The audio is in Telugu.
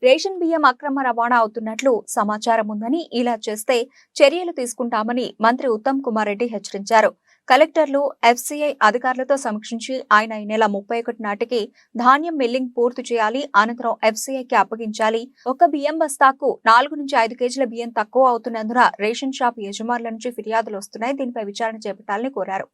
రేషన్ బియ్యం అక్రమ రవాణా అవుతున్నట్లు సమాచారం ఉందని, ఇలా చేస్తే చర్యలు తీసుకుంటామని మంత్రి ఉత్తమ్ కుమార్ రెడ్డి హెచ్చరించారు. కలెక్టర్లు, ఎఫ్సీఐ అధికారులతో సమీక్షించి ఆయన ఈ నెల 31 నాటికి ధాన్యం మిల్లింగ్ పూర్తి చేయాలి. అనంతరం ఎఫ్సీఐకి అప్పగించాలి. ఒక బియ్యం బస్తాకు 4 నుంచి 5 కేజీల బియ్యం తక్కువ అవుతున్నందున రేషన్ షాప్ యజమానుల నుంచి ఫిర్యాదులు వస్తున్నాయి. దీనిపై విచారణ చేపట్టాలని కోరారు.